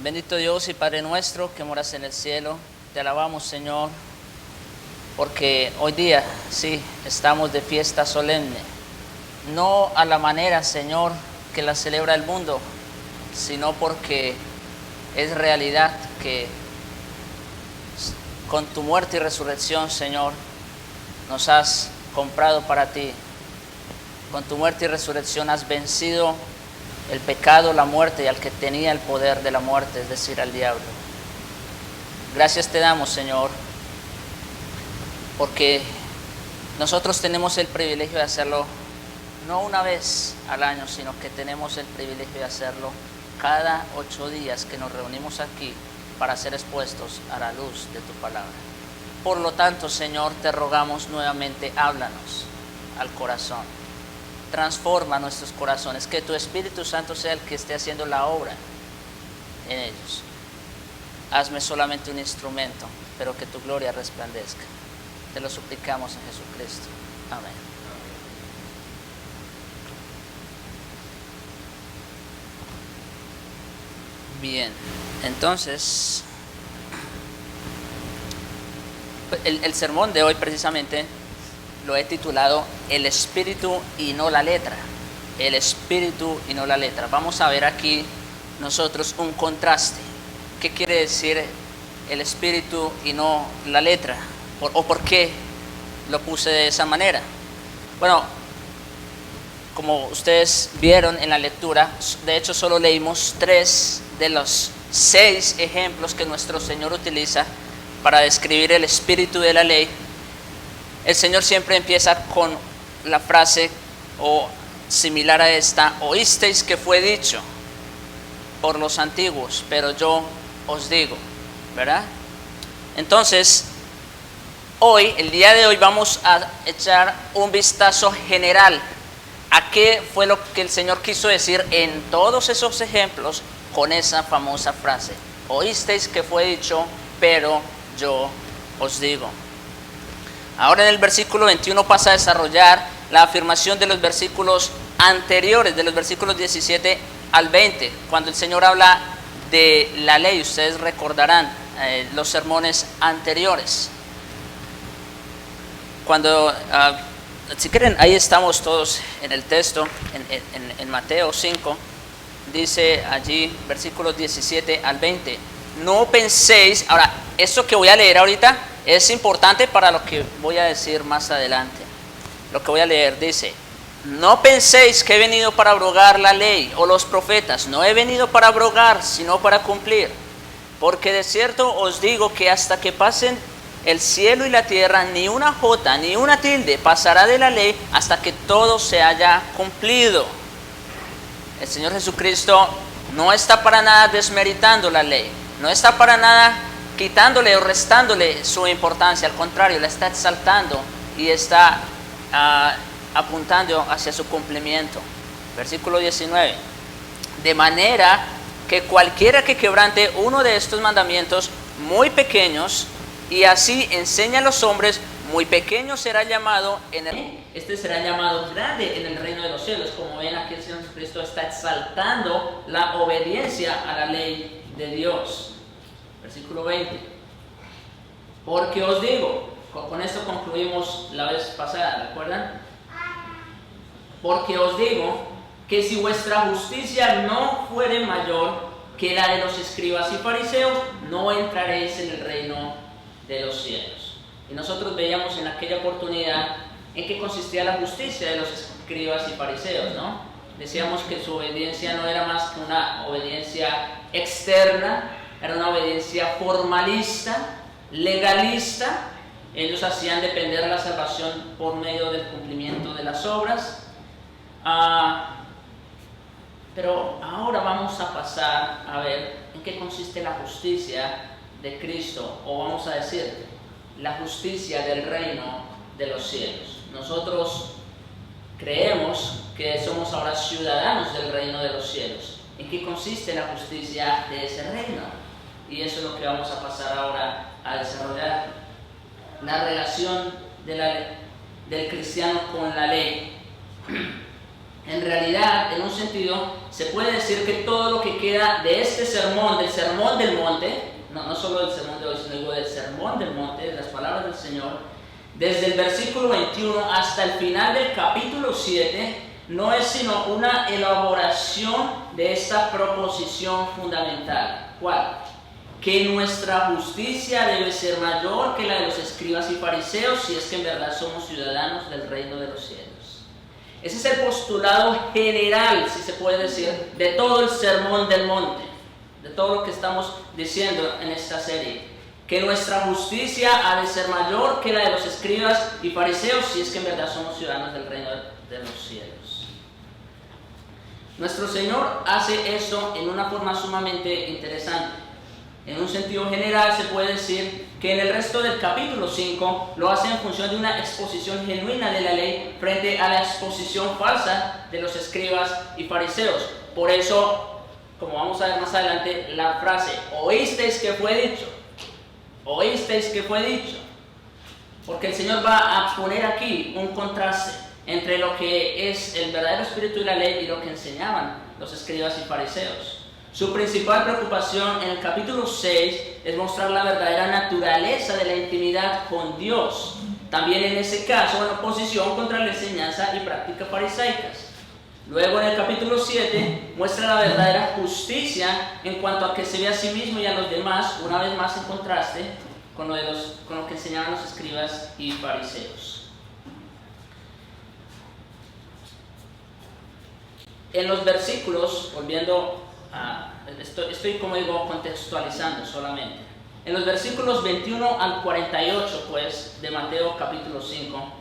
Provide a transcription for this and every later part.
Bendito Dios y Padre nuestro que moras en el cielo, te alabamos, Señor, porque hoy día sí estamos de fiesta solemne, no a la manera, Señor, que la celebra el mundo, sino porque es realidad que con tu muerte y resurrección, Señor, nos has comprado para ti. Con tu muerte y resurrección has vencido el pecado, la muerte y al que tenía el poder de la muerte, es decir, al diablo. Gracias te damos, Señor, porque nosotros tenemos el privilegio de hacerlo no una vez al año, sino que tenemos el privilegio de hacerlo cada 8 días que nos reunimos aquí para ser expuestos a la luz de tu palabra. Por lo tanto, Señor, te rogamos nuevamente, háblanos al corazón. Transforma nuestros corazones, que tu Espíritu Santo sea el que esté haciendo la obra en ellos. Hazme solamente un instrumento, pero que tu gloria resplandezca. Te lo suplicamos en Jesucristo. Amén. Bien, entonces, el sermón de hoy precisamente lo he titulado El Espíritu y no la letra. El Espíritu y no la letra. Vamos a ver aquí nosotros un contraste. ¿Qué quiere decir el Espíritu y no la letra? ¿O por qué lo puse de esa manera? Bueno, como ustedes vieron en la lectura, de hecho solo leímos 3 de los 6 ejemplos que nuestro Señor utiliza para describir el espíritu de la ley. El Señor siempre empieza con la frase o similar a esta: oísteis que fue dicho por los antiguos, pero yo os digo, ¿verdad? Entonces, hoy, el día de hoy, vamos a echar un vistazo general a qué fue lo que el Señor quiso decir en todos esos ejemplos con esa famosa frase: oísteis que fue dicho, pero yo os digo. Ahora en el versículo 21 pasa a desarrollar la afirmación de los versículos anteriores, de los versículos 17 al 20, cuando el Señor habla de la ley. Ustedes recordarán los sermones anteriores. Cuando, si quieren, ahí estamos todos en el texto, en Mateo 5, dice allí, versículos 17 al 20, no penséis. Ahora, esto que voy a leer ahorita es importante para lo que voy a decir más adelante. Lo que voy a leer dice: no penséis que he venido para abrogar la ley o los profetas. No he venido para abrogar, sino para cumplir. Porque de cierto os digo que hasta que pasen el cielo y la tierra, ni una jota ni una tilde pasará de la ley hasta que todo se haya cumplido. El Señor Jesucristo no está para nada desmeritando la ley, no está para nada quitándole o restándole su importancia. Al contrario, la está exaltando y está apuntando hacia su cumplimiento. Versículo 19: de manera que cualquiera que quebrante uno de estos mandamientos muy pequeños y así enseña a los hombres, muy pequeño será llamado este será llamado grande en el reino de los cielos. Como ven, aquí el Señor Jesucristo está exaltando la obediencia a la ley de Dios. Versículo 20: porque os digo, con esto concluimos la vez pasada, ¿recuerdan? Porque os digo que si vuestra justicia no fuere mayor que la de los escribas y fariseos, no entraréis en el reino de los cielos. Y nosotros veíamos en aquella oportunidad en qué consistía la justicia de los escribas y fariseos, ¿no? Decíamos que su obediencia no era más que una obediencia externa, era una obediencia formalista, legalista. Ellos hacían depender la salvación por medio del cumplimiento de las obras. Pero ahora vamos a pasar a ver en qué consiste la justicia de Cristo, o vamos a decir, la justicia del reino de los cielos. Nosotros creemos que somos ahora ciudadanos del reino de los cielos. ¿En qué consiste la justicia de ese reino? Y eso es lo que vamos a pasar ahora a desarrollar. La relación del cristiano con la ley. En realidad, en un sentido, se puede decir que todo lo que queda de este sermón, del sermón del monte, no solo del sermón de hoy, sino del sermón del monte, de las palabras del Señor, desde el versículo 21 hasta el final del capítulo 7, no es sino una elaboración de esta proposición fundamental. ¿Cuál? Que nuestra justicia debe ser mayor que la de los escribas y fariseos si es que en verdad somos ciudadanos del reino de los cielos. Ese es el postulado general, si se puede decir, de todo el sermón del monte, de todo lo que estamos diciendo en esta serie. Que nuestra justicia ha de ser mayor que la de los escribas y fariseos si es que en verdad somos ciudadanos del reino de los cielos. Nuestro Señor hace eso en una forma sumamente interesante. En un sentido general se puede decir que en el resto del capítulo 5 lo hace en función de una exposición genuina de la ley frente a la exposición falsa de los escribas y fariseos. Por eso, como vamos a ver más adelante, la frase, oísteis que fue dicho, oísteis que fue dicho, porque el Señor va a poner aquí un contraste entre lo que es el verdadero espíritu de la ley y lo que enseñaban los escribas y fariseos. Su principal preocupación en el capítulo 6 es mostrar la verdadera naturaleza de la intimidad con Dios, también en ese caso en oposición contra la enseñanza y práctica farisaicas. Luego en el capítulo 7 muestra la verdadera justicia en cuanto a que se ve a sí mismo y a los demás, una vez más en contraste con lo que enseñaban los escribas y fariseos. En los versículos, volviendo estoy como digo contextualizando solamente. En los versículos 21 al 48 pues de Mateo capítulo 5,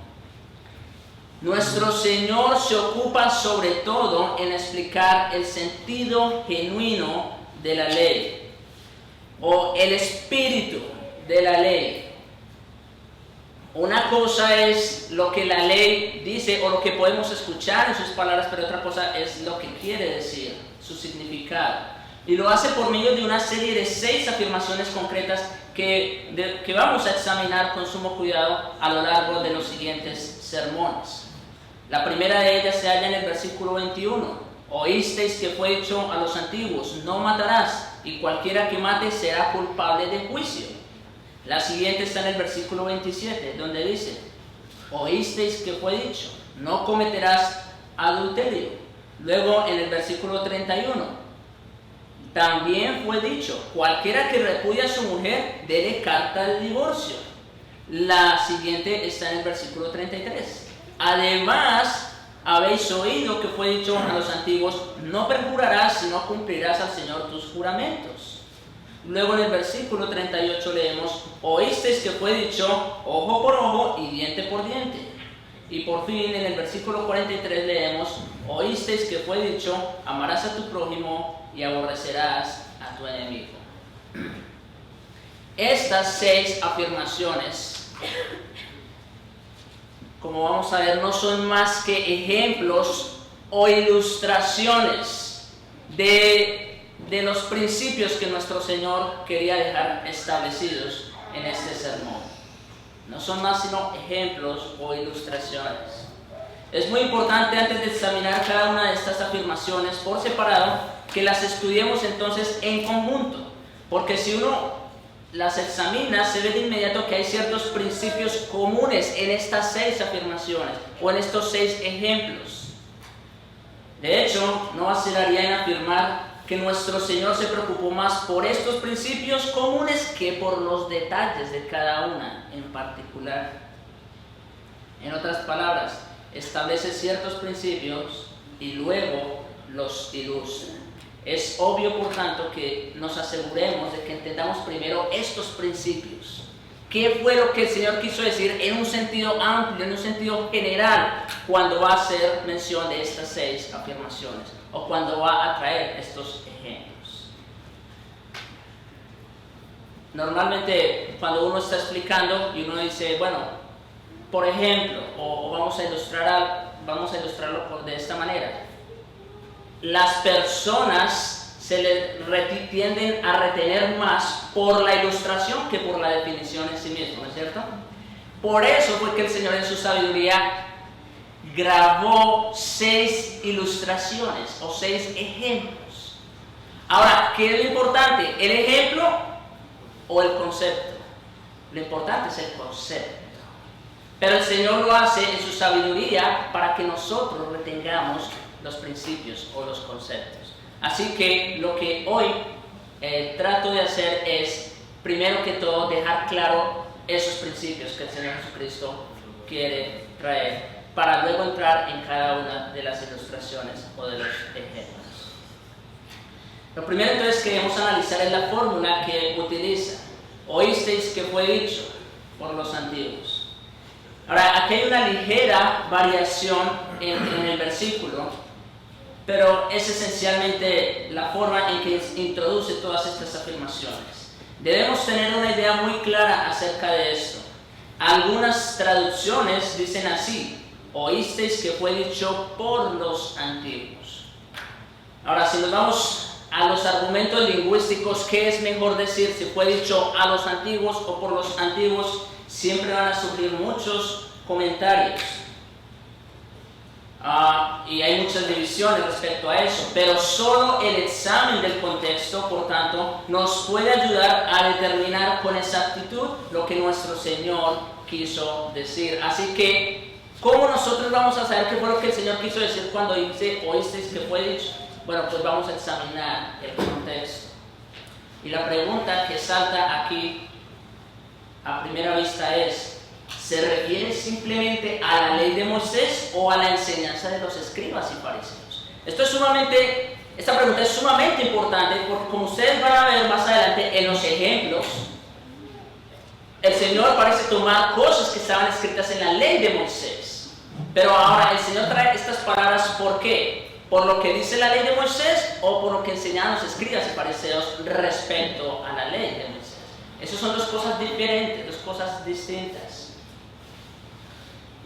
nuestro Señor se ocupa sobre todo en explicar el sentido genuino de la ley o el espíritu de la ley. Una cosa es lo que la ley dice o lo que podemos escuchar en sus palabras, pero otra cosa es lo que quiere decir, su significado. Y lo hace por medio de una serie de 6 afirmaciones concretas que vamos a examinar con sumo cuidado a lo largo de los siguientes sermones. La primera de ellas se halla en el versículo 21. Oísteis que fue dicho a los antiguos, no matarás, y cualquiera que mate será culpable de juicio. La siguiente está en el versículo 27, donde dice, oísteis que fue dicho, no cometerás adulterio. Luego en el versículo 31, también fue dicho, cualquiera que repudia a su mujer, dele carta de divorcio. La siguiente está en el versículo 33. Además, habéis oído que fue dicho a los antiguos, no perjurarás, sino cumplirás al Señor tus juramentos. Luego en el versículo 38 leemos, oísteis que fue dicho, ojo por ojo y diente por diente. Y por fin en el versículo 43 leemos, oísteis que fue dicho, amarás a tu prójimo y aborrecerás a tu enemigo. Estas 6 afirmaciones, como vamos a ver, no son más que ejemplos o ilustraciones de los principios que nuestro Señor quería dejar establecidos en este sermón. No son más sino ejemplos o ilustraciones. Es muy importante antes de examinar cada una de estas afirmaciones por separado que las estudiemos entonces en conjunto, porque si uno las examina se ve de inmediato que hay ciertos principios comunes en estas 6 afirmaciones o en estos 6 ejemplos. De hecho, no vacilaría en afirmar que nuestro Señor se preocupó más por estos principios comunes que por los detalles de cada una en particular. En otras palabras, establece ciertos principios y luego los ilustra. Es obvio, por tanto, que nos aseguremos de que entendamos primero estos principios. ¿Qué fue lo que el Señor quiso decir en un sentido amplio, en un sentido general, cuando va a hacer mención de estas 6 afirmaciones o cuando va a traer estos ejemplos? Normalmente, cuando uno está explicando y uno dice, bueno, por ejemplo, o vamos a ilustrarlo de esta manera. Las personas tienden a retener más por la ilustración que por la definición en sí mismo, ¿no es cierto? Por eso fue que el Señor en su sabiduría grabó 6 ilustraciones o 6 ejemplos. Ahora, ¿qué es lo importante? ¿El ejemplo o el concepto? Lo importante es el concepto. Pero el Señor lo hace en su sabiduría para que nosotros retengamos los principios o los conceptos. Así que lo que hoy trato de hacer es, primero que todo, dejar claro esos principios que el Señor Jesucristo quiere traer, para luego entrar en cada una de las ilustraciones o de los ejemplos. Lo primero entonces que queremos analizar es la fórmula que utiliza. Oísteis que fue dicho por los antiguos. Ahora, aquí hay una ligera variación en el versículo, pero es esencialmente la forma en que introduce todas estas afirmaciones. Debemos tener una idea muy clara acerca de esto. Algunas traducciones dicen así: oísteis que fue dicho por los antiguos. Ahora, si nos vamos a los argumentos lingüísticos, ¿qué es mejor decir? Si fue dicho a los antiguos o por los antiguos, siempre van a surgir muchos comentarios. Y hay muchas divisiones respecto a eso, pero solo el examen del contexto, por tanto, nos puede ayudar a determinar con exactitud lo que nuestro Señor quiso decir. Así que, ¿cómo nosotros vamos a saber qué fue lo que el Señor quiso decir cuando dice oísteis que fue dicho? Bueno, pues vamos a examinar el contexto. Y la pregunta que salta aquí a primera vista es: ¿se refiere simplemente a la ley de Moisés o a la enseñanza de los escribas y fariseos? Esta pregunta es sumamente importante porque, como ustedes van a ver más adelante en los ejemplos, el Señor parece tomar cosas que estaban escritas en la ley de Moisés. Pero ahora el Señor trae estas palabras, ¿por qué? ¿Por lo que dice la ley de Moisés o por lo que enseñaban los escribas y fariseos respecto a la ley de Moisés? Esas son dos cosas diferentes, dos cosas distintas.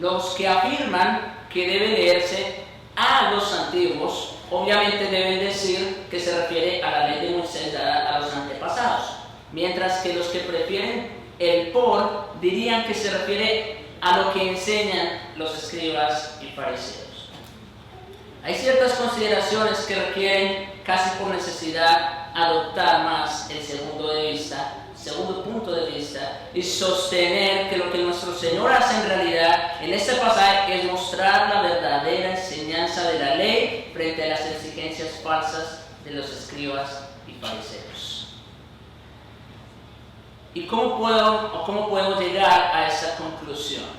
Los que afirman que debe leerse a los antiguos, obviamente deben decir que se refiere a la ley de Moisés dada a los antepasados, mientras que los que prefieren el por dirían que se refiere a lo que enseñan los escribas y fariseos. Hay ciertas consideraciones que requieren casi por necesidad adoptar más el segundo punto de vista y sostener que lo que nuestro Señor hace en realidad en este pasaje es mostrar la verdadera enseñanza de la ley frente a las exigencias falsas de los escribas y fariseos. ¿Y cómo podemos llegar a esa conclusión?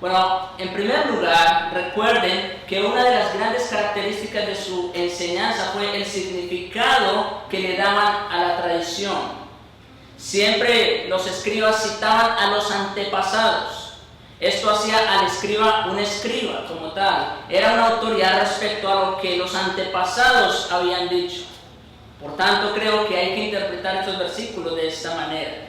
Bueno, en primer lugar, recuerden que una de las grandes características de su enseñanza fue el significado que le daban a la tradición. Siempre los escribas citaban a los antepasados. Esto hacía al escriba un escriba como tal. Era una autoridad respecto a lo que los antepasados habían dicho. Por tanto, creo que hay que interpretar estos versículos de esta manera.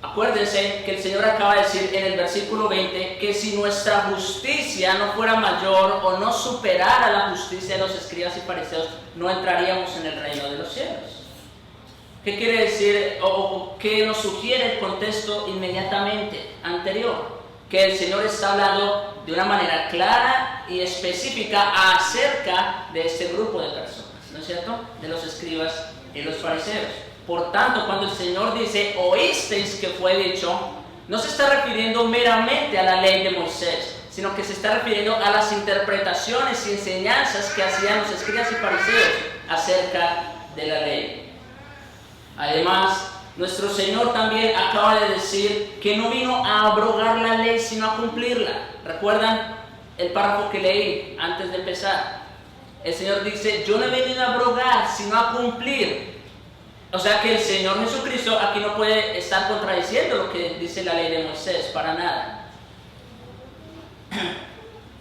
Acuérdense que el Señor acaba de decir en el versículo 20 que si nuestra justicia no fuera mayor o no superara la justicia de los escribas y fariseos, no entraríamos en el reino de los cielos. ¿Qué quiere decir o qué nos sugiere el contexto inmediatamente anterior? Que el Señor está hablando de una manera clara y específica acerca de este grupo de personas, ¿no es cierto? De los escribas y los fariseos. Por tanto, cuando el Señor dice, oísteis que fue dicho, no se está refiriendo meramente a la ley de Moisés, sino que se está refiriendo a las interpretaciones y enseñanzas que hacían los escribas y fariseos acerca de la ley. Además, nuestro Señor también acaba de decir que no vino a abrogar la ley, sino a cumplirla. ¿Recuerdan el párrafo que leí antes de empezar? El Señor dice, yo no he venido a abrogar, sino a cumplir. O sea que el Señor Jesucristo aquí no puede estar contradiciendo lo que dice la ley de Moisés, para nada.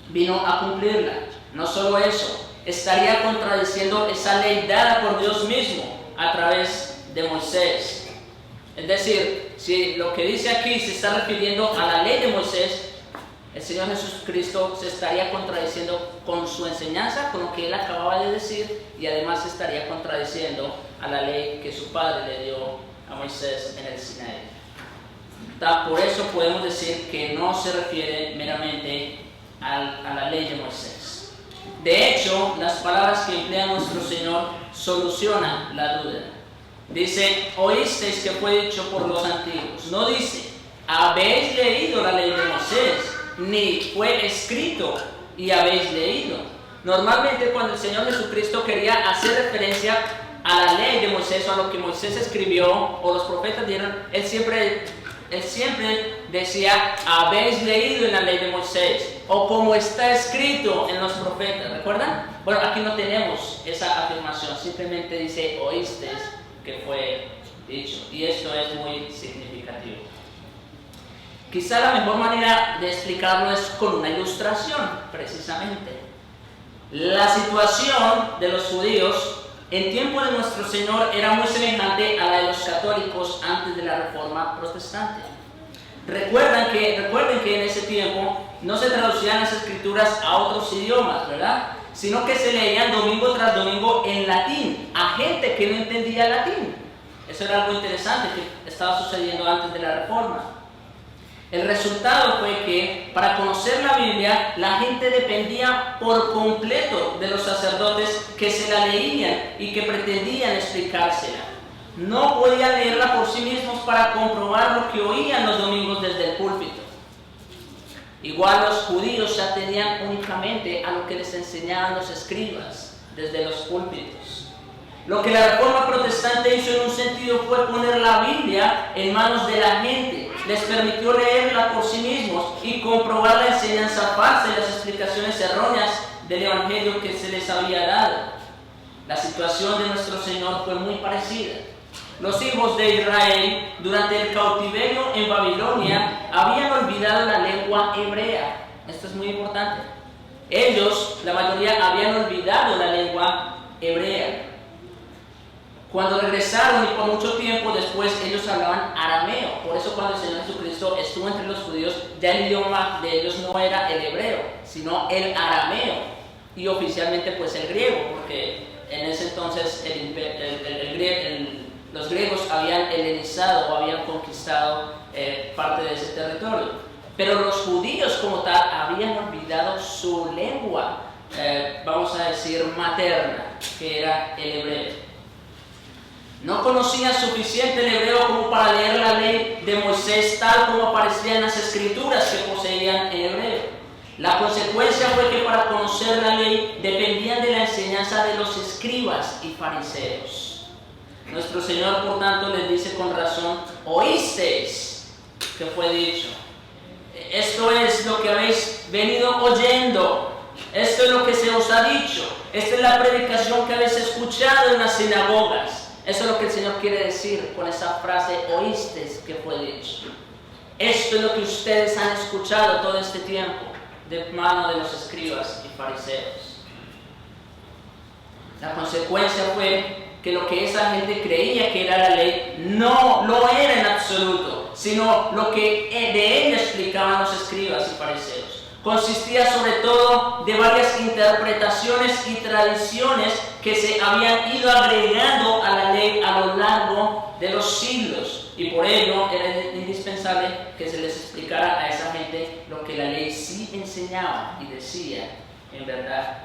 Vino a cumplirla. No solo eso, estaría contradiciendo esa ley dada por Dios mismo a través de Moisés. Es decir, si lo que dice aquí se está refiriendo a la ley de Moisés, el Señor Jesucristo se estaría contradiciendo con su enseñanza, con lo que Él acababa de decir, y además se estaría contradiciendo a la ley que su Padre le dio a Moisés en el Sinaí. Por eso podemos decir que no se refiere meramente a la ley de Moisés. De hecho, las palabras que emplea nuestro Señor solucionan la duda. Dice, oísteis que fue dicho por los antiguos. No dice, habéis leído la ley de Moisés, ni fue escrito y habéis leído. Normalmente cuando el Señor Jesucristo quería hacer referencia a la ley de Moisés o a lo que Moisés escribió o los profetas dieron, él siempre decía, habéis leído en la ley de Moisés o como está escrito en los profetas. ¿Recuerdan? Bueno, aquí no tenemos esa afirmación, simplemente dice, oísteis que fue dicho, y esto es muy significativo. Quizá la mejor manera de explicarlo es con una ilustración, precisamente. La situación de los judíos en tiempo de nuestro Señor era muy semejante a la de los católicos antes de la Reforma Protestante. Recuerden que en ese tiempo no se traducían las escrituras a otros idiomas, ¿verdad? Sino que se leían domingo tras domingo en latín, a gente que no entendía latín. Eso era algo interesante que estaba sucediendo antes de la Reforma. El resultado fue que para conocer la Biblia, la gente dependía por completo de los sacerdotes que se la leían y que pretendían explicársela. No podían leerla por sí mismos para comprobar lo que oían los domingos desde el púlpito. Igual los judíos se atenían únicamente a lo que les enseñaban los escribas desde los púlpitos. Lo que la Reforma Protestante hizo en un sentido fue poner la Biblia en manos de la gente. Les permitió leerla por sí mismos y comprobar la enseñanza falsa y las explicaciones erróneas del Evangelio que se les había dado. La situación de nuestro Señor fue muy parecida. Los hijos de Israel, durante el cautiverio en Babilonia, habían olvidado la lengua hebrea. Esto es muy importante. Ellos, la mayoría, habían olvidado la lengua hebrea. Cuando regresaron y por mucho tiempo después ellos hablaban arameo. Por eso cuando el Señor Jesucristo estuvo entre los judíos, ya el idioma de ellos no era el hebreo, sino el arameo. Y oficialmente pues el griego, porque en ese entonces los griegos habían helenizado o habían conquistado parte de ese territorio. Pero los judíos como tal habían olvidado su lengua, vamos a decir materna, que era el hebreo. No conocían suficiente el hebreo como para leer la ley de Moisés tal como aparecía en las escrituras que poseían en hebreo. La consecuencia fue que para conocer la ley dependían de la enseñanza de los escribas y fariseos. Nuestro Señor, por tanto, les dice con razón, oísteis que fue dicho. Esto es lo que habéis venido oyendo. Esto es lo que se os ha dicho. Esta es la predicación que habéis escuchado en las sinagogas. Eso es lo que el Señor quiere decir con esa frase, oísteis que fue dicho. Esto es lo que ustedes han escuchado todo este tiempo de mano de los escribas y fariseos. La consecuencia fue que lo que esa gente creía que era la ley no lo era en absoluto, sino lo que de ella explicaban los escribas y fariseos. Consistía sobre todo de varias interpretaciones y tradiciones que se habían ido agregando a la ley a lo largo de los siglos, y por ello era indispensable que se les explicara a esa gente lo que la ley sí enseñaba y decía en verdad.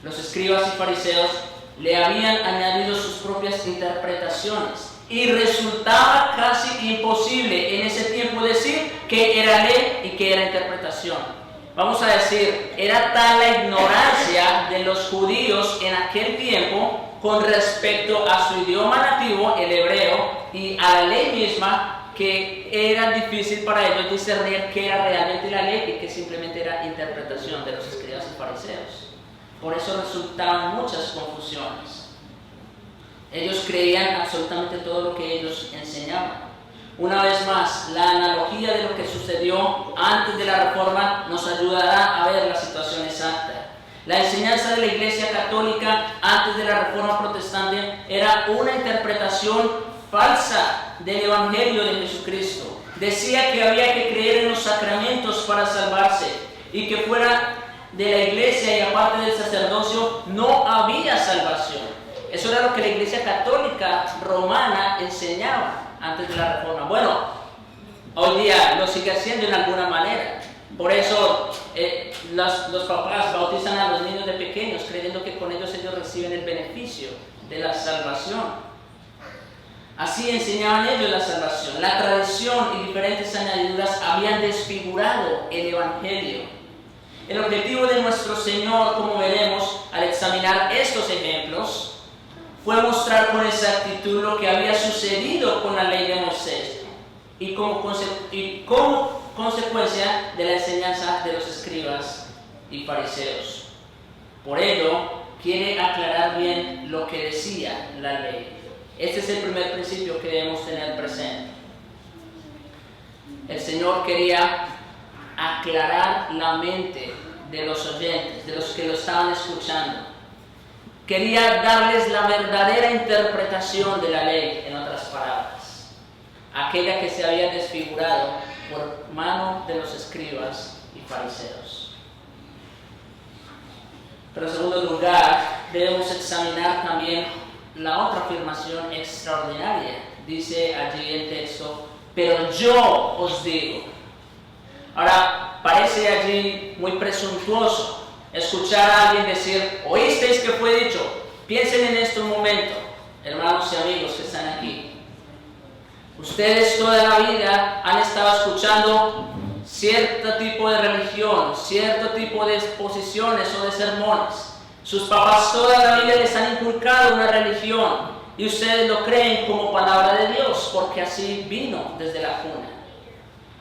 Los escribas y fariseos le habían añadido sus propias interpretaciones y resultaba casi imposible en ese tiempo decir que era ley y que era interpretación. Vamos a decir, era tal la ignorancia de los judíos en aquel tiempo con respecto a su idioma nativo, el hebreo, y a la ley misma, que era difícil para ellos discernir qué era realmente la ley y que simplemente era interpretación de los escribas y fariseos. Por eso resultaban muchas confusiones. Ellos creían absolutamente todo lo que ellos enseñaban. Una vez más, la analogía de lo que sucedió antes de la Reforma nos ayudará a ver la situación exacta. La enseñanza de la Iglesia Católica antes de la Reforma Protestante era una interpretación falsa del Evangelio de Jesucristo. Decía que había que creer en los sacramentos para salvarse y que fuera de la Iglesia y aparte del sacerdocio no había salvación. Eso era lo que la Iglesia Católica Romana enseñaba. antes de la reforma. Bueno, hoy día lo sigue haciendo en alguna manera. Por eso los papás bautizan a los niños de pequeños, creyendo que con ellos reciben el beneficio de la salvación. Así enseñaban ellos la salvación. La tradición y diferentes añadiduras habían desfigurado el Evangelio. El objetivo de nuestro Señor, como veremos al examinar estos ejemplos, fue mostrar con exactitud lo que había sucedido con la ley de Moisés y como consecuencia de la enseñanza de los escribas y fariseos. Por ello, quiere aclarar bien lo que decía la ley. Este es el primer principio que debemos tener presente. El Señor quería aclarar la mente de los oyentes, de los que lo estaban escuchando. Quería darles la verdadera interpretación de la ley, en otras palabras, aquella que se había desfigurado por mano de los escribas y fariseos. Pero en segundo lugar, debemos examinar también la otra afirmación extraordinaria. Dice allí el texto, pero yo os digo. Ahora, parece allí muy presuntuoso escuchar a alguien decir, ¿oísteis que fue dicho? Piensen en esto un momento, hermanos y amigos que están aquí. Ustedes toda la vida han estado escuchando cierto tipo de religión, cierto tipo de exposiciones o de sermones. Sus papás toda la vida les han inculcado una religión y ustedes lo creen como palabra de Dios porque así vino desde la cuna.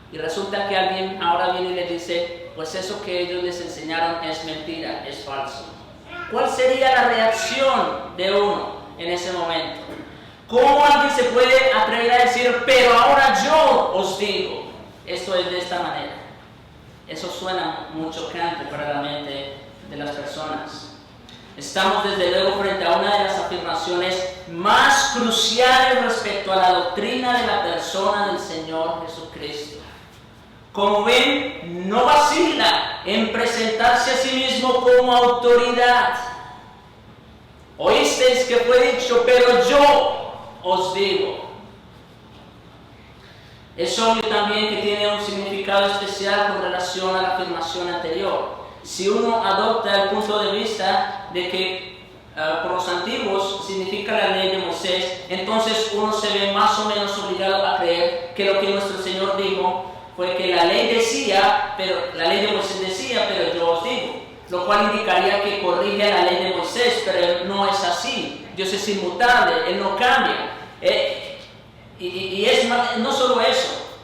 Y resulta que alguien ahora viene y les dice, pues eso que ellos les enseñaron es mentira, es falso. ¿Cuál sería la reacción de uno en ese momento? ¿Cómo alguien se puede atrever a decir, pero ahora yo os digo? Esto es de esta manera. Eso suena muy chocante para la mente de las personas. Estamos desde luego frente a una de las afirmaciones más cruciales respecto a la doctrina de la persona del Señor Jesucristo. Como ven, no vacila en presentarse a sí mismo como autoridad. Oísteis que fue dicho, pero yo os digo. Es obvio también que tiene un significado especial con relación a la afirmación anterior. Si uno adopta el punto de vista de que por los antiguos significa la ley de Moisés, entonces uno se ve más o menos obligado a creer que lo que nuestro Señor dijo fue que la ley de Moisés decía, pero yo os digo, lo cual indicaría que corrige la ley de Moisés, pero no es así. Dios es inmutable, Él no cambia. Y es no solo eso,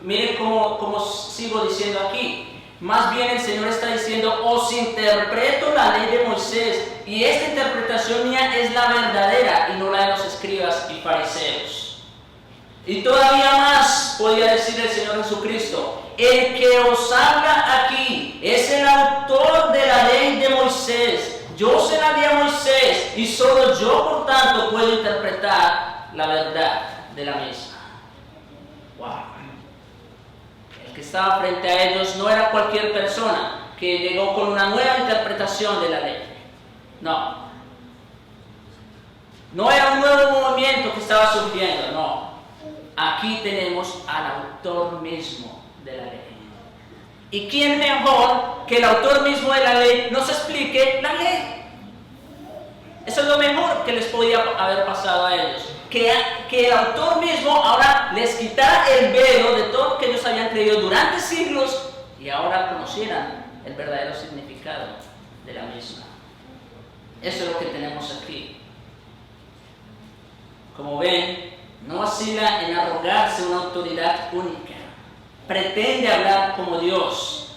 miren cómo sigo diciendo aquí. Más bien el Señor está diciendo, os interpreto la ley de Moisés y esta interpretación mía es la verdadera y no la de los escribas y fariseos. Y todavía más podría decir el Señor Jesucristo, el que os habla aquí es el autor de la ley de Moisés. Yo se la di a Moisés y solo yo por tanto puedo interpretar la verdad de la misma. Wow. El que estaba frente a ellos no era cualquier persona que llegó con una nueva interpretación de la ley. No era un nuevo movimiento que estaba surgiendo, no. Aquí tenemos al autor mismo de la ley. ¿Y quién mejor que el autor mismo de la ley nos explique la ley? Eso es lo mejor que les podía haber pasado a ellos. Que el autor mismo ahora les quitara el velo de todo lo que ellos habían creído durante siglos y ahora conocieran el verdadero significado de la misma. Eso es lo que tenemos aquí. Como ven, no vacila en arrogarse una autoridad única. Pretende hablar como Dios,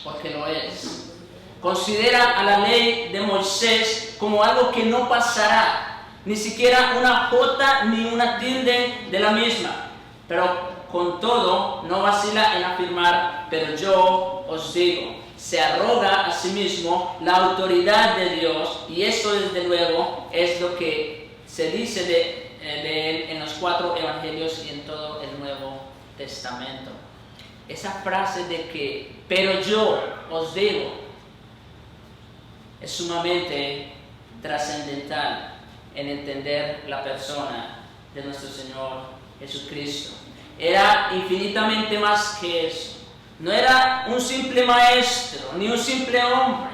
porque lo es. Considera a la ley de Moisés como algo que no pasará. Ni siquiera una jota ni una tilde de la misma. Pero con todo, no vacila en afirmar, pero yo os digo. Se arroga a sí mismo la autoridad de Dios, y esto desde luego es lo que se dice de él en los 4 evangelios y en todo el Nuevo Testamento. Esa frase de que, pero yo os digo, es sumamente trascendental en entender la persona de nuestro Señor Jesucristo. Era infinitamente más que eso. No era un simple maestro, ni un simple hombre.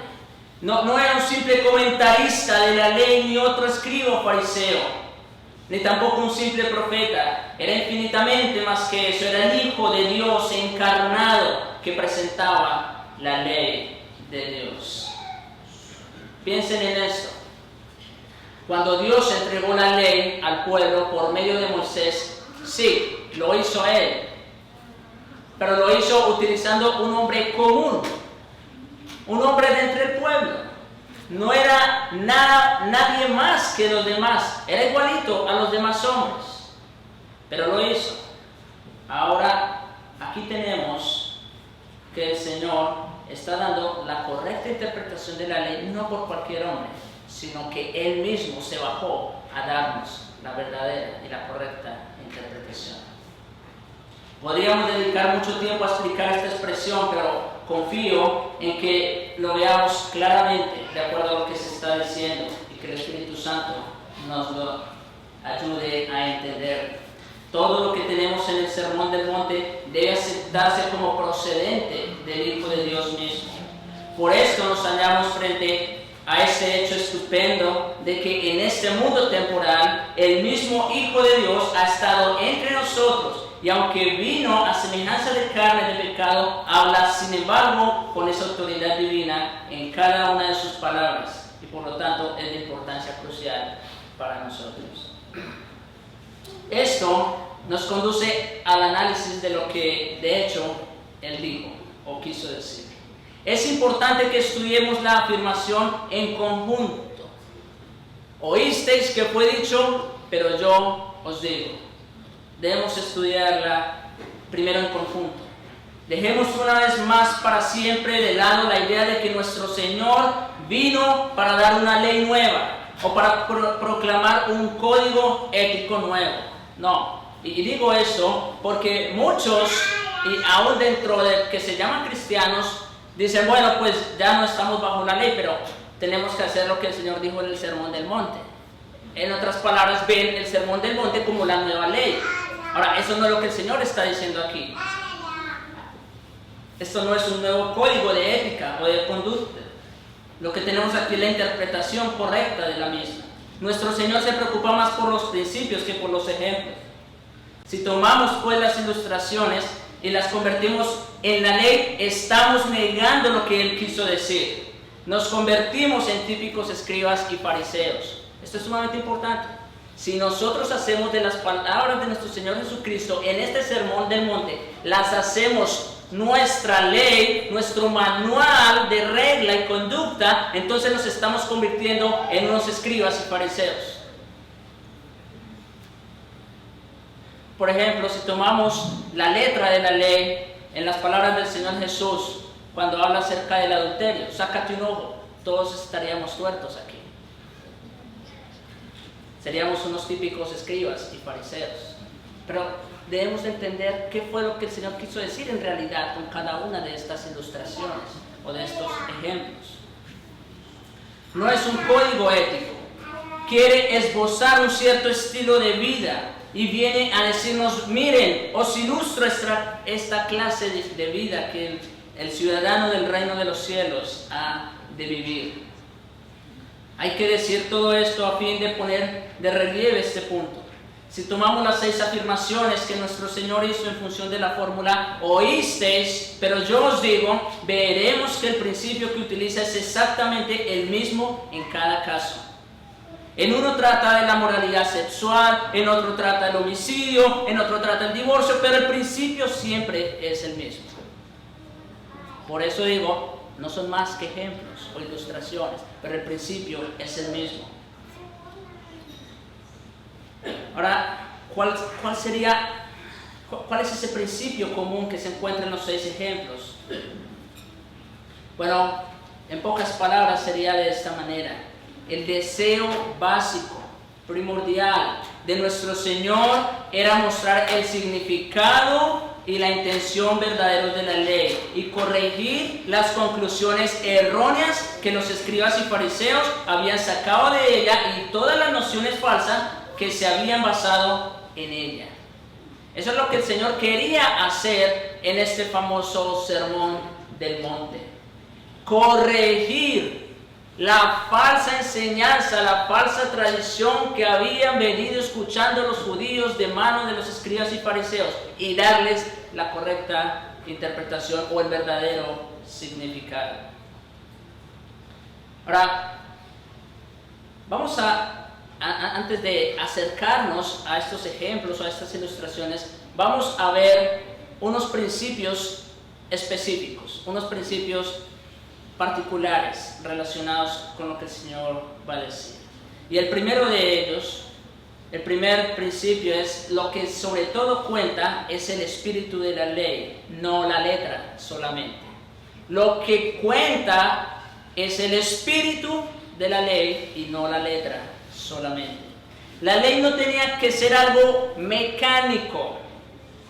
No era un simple comentarista de la ley, ni otro escriba o fariseo, ni tampoco un simple profeta. Era infinitamente más que eso. Era el Hijo de Dios encarnado que presentaba la ley de Dios. Piensen en esto. Cuando Dios entregó la ley al pueblo por medio de Moisés, sí, lo hizo Él, pero lo hizo utilizando un hombre común, un hombre de entre el pueblo. No era nadie más que los demás, era igualito a los demás hombres, pero lo hizo. Ahora, aquí tenemos que el Señor está dando la correcta interpretación de la ley, no por cualquier hombre, sino que Él mismo se bajó a darnos la verdadera y la correcta interpretación. Podríamos dedicar mucho tiempo a explicar esta expresión, pero confío en que lo veamos claramente de acuerdo a lo que se está diciendo y que el Espíritu Santo nos lo ayude a entender. Todo lo que tenemos en el Sermón del Monte debe aceptarse como procedente del Hijo de Dios mismo. Por esto nos hallamos frente a este hecho estupendo de que en este mundo temporal el mismo Hijo de Dios ha estado entre nosotros, y aunque vino a semejanza de carne de pecado, habla sin embargo con esa autoridad divina en cada una de sus palabras, y por lo tanto es de importancia crucial para nosotros. Esto nos conduce al análisis de lo que de hecho Él dijo o quiso decir. Es importante que estudiemos la afirmación en conjunto. Oísteis que fue dicho, pero yo os digo. Debemos estudiarla primero en conjunto. Dejemos una vez más para siempre de lado la idea de que nuestro Señor vino para dar una ley nueva o para proclamar un código ético nuevo. No, y digo esto porque muchos, y aún dentro de que se llaman cristianos, dicen, bueno, pues ya no estamos bajo la ley, pero tenemos que hacer lo que el Señor dijo en el Sermón del Monte. En otras palabras, ven el Sermón del Monte como la nueva ley. Ahora, eso no es lo que el Señor está diciendo aquí. Esto no es un nuevo código de ética o de conducta. Lo que tenemos aquí es la interpretación correcta de la misma. Nuestro Señor se preocupa más por los principios que por los ejemplos. Si tomamos pues las ilustraciones y las convertimos en la ley, estamos negando lo que Él quiso decir. Nos convertimos en típicos escribas y fariseos. Esto es sumamente importante. Si nosotros hacemos de las palabras de nuestro Señor Jesucristo en este Sermón del Monte, las hacemos nuestra ley, nuestro manual de regla y conducta, entonces nos estamos convirtiendo en unos escribas y fariseos. Por ejemplo, si tomamos la letra de la ley en las palabras del Señor Jesús, cuando habla acerca del adulterio, sácate un ojo, todos estaríamos tuertos aquí. Seríamos unos típicos escribas y fariseos. Pero debemos de entender qué fue lo que el Señor quiso decir en realidad con cada una de estas ilustraciones o de estos ejemplos. No es un código ético. Quiere esbozar un cierto estilo de vida y viene a decirnos, miren, os ilustro esta clase de vida que el ciudadano del reino de los cielos ha de vivir. Hay que decir todo esto a fin de poner de relieve este punto. Si tomamos las 6 afirmaciones que nuestro Señor hizo en función de la fórmula, oísteis, pero yo os digo, veremos que el principio que utiliza es exactamente el mismo en cada caso. En uno trata de la moralidad sexual, en otro trata del homicidio, en otro trata el divorcio, pero el principio siempre es el mismo. Por eso digo, no son más que ejemplos o ilustraciones, pero el principio es el mismo. Ahora, ¿cuál es ese principio común que se encuentra en los 6 ejemplos? Bueno, en pocas palabras sería de esta manera. El deseo básico, primordial de nuestro Señor era mostrar el significado y la intención verdaderos de la ley y corregir las conclusiones erróneas que los escribas y fariseos habían sacado de ella y todas las nociones falsas que se habían basado en ella. Eso es lo que el Señor quería hacer en este famoso sermón del monte. Corregir la falsa enseñanza, la falsa tradición que habían venido escuchando los judíos de manos de los escribas y fariseos y darles la correcta interpretación o el verdadero significado. Ahora, vamos antes de acercarnos a estos ejemplos o a estas ilustraciones, vamos a ver unos principios específicos, unos principios particulares relacionados con lo que el Señor va a decir. Y el primero de ellos, el primer principio es lo que sobre todo cuenta es el espíritu de la ley, no la letra solamente. Lo que cuenta es el espíritu de la ley y no la letra solamente. La ley no tenía que ser algo mecánico,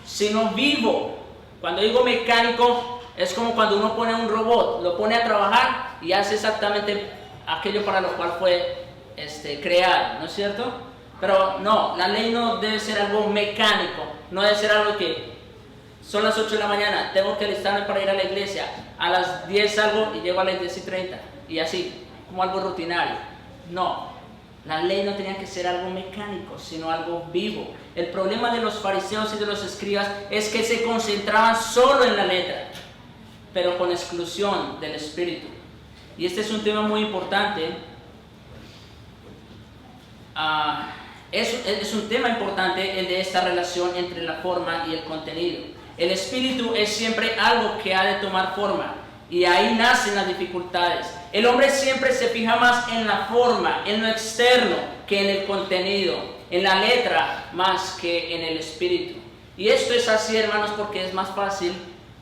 sino vivo. Cuando digo mecánico, es como cuando uno pone un robot, lo pone a trabajar y hace exactamente aquello para lo cual fue creado, ¿no es cierto? Pero no, la ley no debe ser algo mecánico, no debe ser algo que son las 8 de la mañana, tengo que alistarme para ir a la iglesia, a las 10 salgo y llego a las 10:30 y así, como algo rutinario. No, la ley no tenía que ser algo mecánico, sino algo vivo. El problema de los fariseos y de los escribas es que se concentraban solo en la letra, pero con exclusión del espíritu. Y este es un tema muy importante. Es un tema importante el de esta relación entre la forma y el contenido. El espíritu es siempre algo que ha de tomar forma, y ahí nacen las dificultades. El hombre siempre se fija más en la forma, en lo externo, que en el contenido, en la letra más que en el espíritu. Y esto es así, hermanos, porque es más fácil